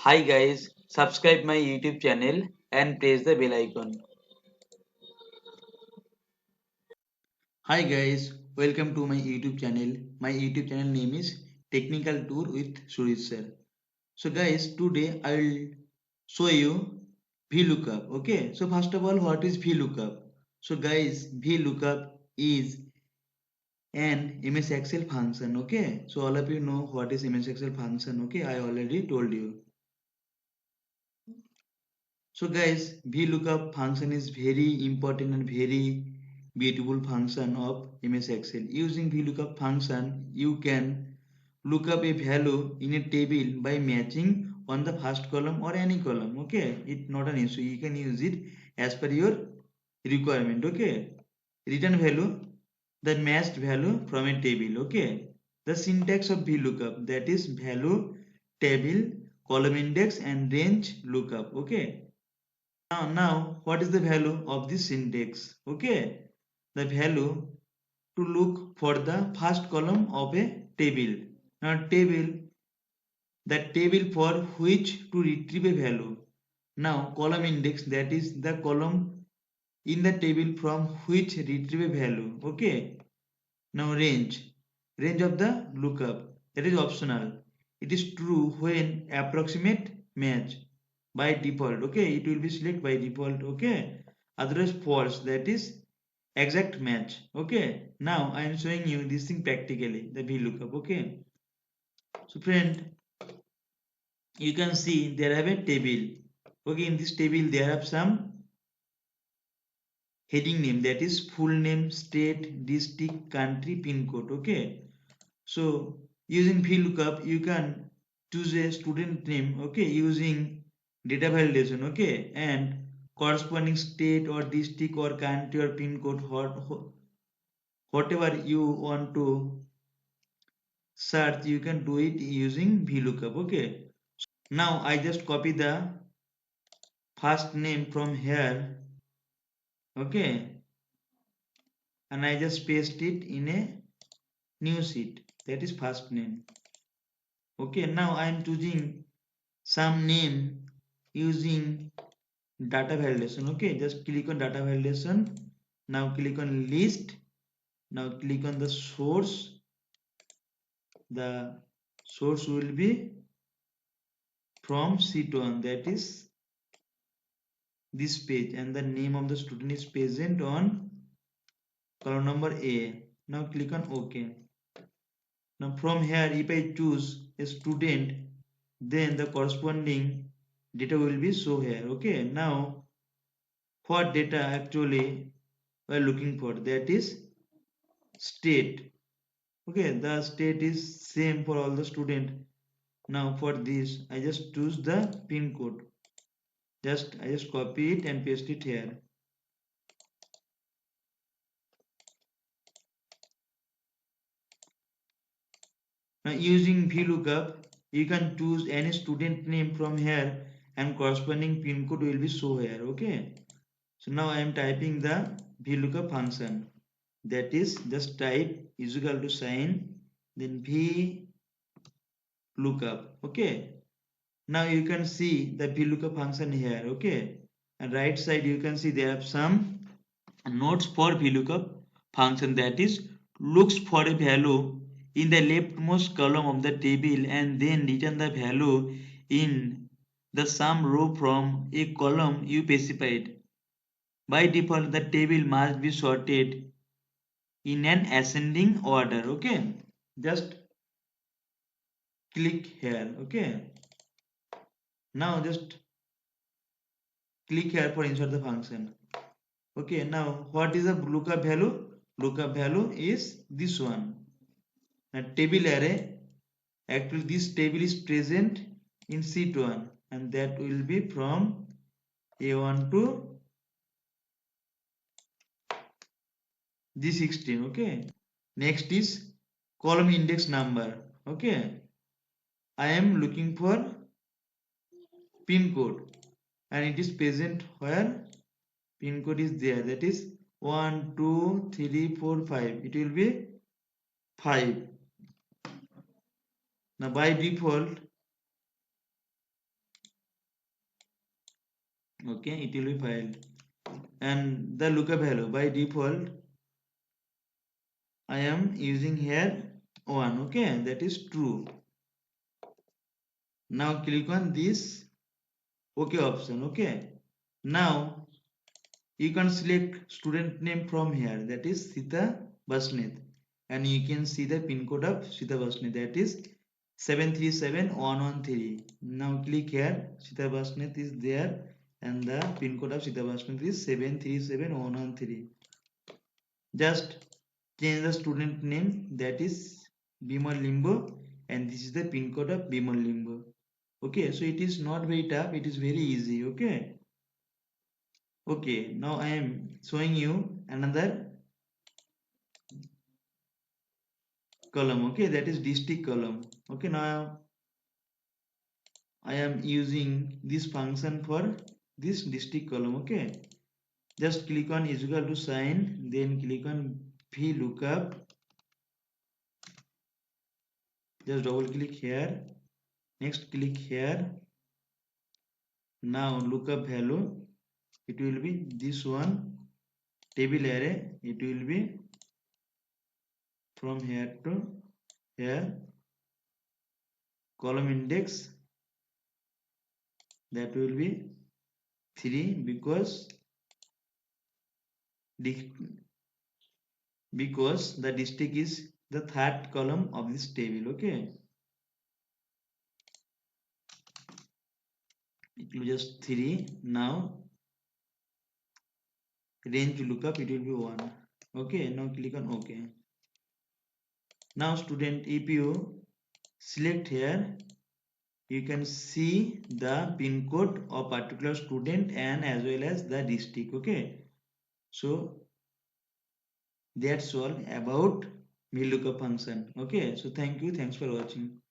Hi guys, subscribe my YouTube channel and press the bell icon. Hi guys, welcome to my YouTube channel. My YouTube channel name is Technical Tour with Suresh sir. So guys, today I will show you VLOOKUP. Okay, so first of all, what is VLOOKUP? So guys, VLOOKUP is an MS Excel function. Okay, so all of you know what is MS Excel function. Okay, I already told you. So guys, VLOOKUP function is very important and very beautiful function of MS Excel. Using VLOOKUP function, you can look up a value in a table by matching on the first column or any column. Okay, it's not an issue. You can use it as per your requirement. Okay, return value, the matched value from a table. Okay, the syntax of VLOOKUP, that is value table, column index and range lookup. Okay, now, what is the value of this syntax? Okay, the value to look for the first column of a table. Now, that table for which to retrieve a value. Now, column index, that is the column in the table from which retrieve a value. Okay. Now, range of the lookup, that is optional. It is true when approximate match by default. Okay, it will be select by default. Okay, otherwise false, that is exact match. Okay, now I am showing you this thing practically, the VLOOKUP. Okay, so friend, you can see there have a table. Okay, in this table there have some heading name, that is full name, state, district, country, pin code. Okay, so using VLOOKUP, you can choose a student name, okay, using data validation, okay, and corresponding state or district or country or pin code, whatever you want to search, you can do it using VLOOKUP, okay. Now I just copy the first name from here, okay, and I just paste it in a new sheet, that is first name. Okay, now I am choosing some name using data validation. Okay, just click on data validation. Now click on list. Now click on the source. The source will be from sheet 1, that is this page, and the name of the student is present on column number A. Now click on OK. Now from here, if I choose a student, then the corresponding data will be show here. Okay, now what data actually we are looking for, that is state. Okay, the state is same for all the student. Now for this I just choose the pin code, I just copy it and paste it here. Now using VLOOKUP, you can choose any student name from here and corresponding pin code will be show here. Okay, so now I am typing the VLOOKUP function, that is just type is equal to sign then VLOOKUP. Okay, now you can see the VLOOKUP function here. Okay, and right side you can see there are some notes for VLOOKUP function, that is looks for a value in the leftmost column of the table and then return the value in the sum row from a column you specified. By default, the table must be sorted in an ascending order. Okay, just click here. Okay, now just click here for insert the function. Okay, now what is the lookup value? Lookup value is this one. A table array. Actually, this table is present in sheet 1 and that will be from A1 to G16. Okay. Next is column index number. Okay. I am looking for pin code and it is present where pin code is there, that is 1 2 3 4 5. It will be 5. Now by default Okay, it will be filed. And the lookup value by default I am using here 1. Okay, that is true. Now click on this OK option. Okay, now you can select student name from here, that is Sita Basnet, and you can see the pin code of Sita Basnet, that is 737113. Now click here, Sita Basnet is there and the pin code of Sita Basnet is 737113. Just change the student name, that is Bimal Limbo, and this is the pin code of Bimal Limbo. Okay, so it is not very tough, it is very easy. Okay, now I am showing you another column. Okay, that is district column. Okay, now I am using this function for this district column. Okay, just click on is equal to sign, then click on VLOOKUP. Just double click here, next click here. Now lookup value, it will be this one, table array, it will be from here to here, column index, that will be 3 because the district is the third column of this table. Okay, it will just 3. Now range lookup, it will be 1. Okay, now click on OK. Now student, if you select here, you can see the pin code of particular student and as well as the district. Okay, so that's all about VLOOKUP function. Okay, so thank you, thanks for watching.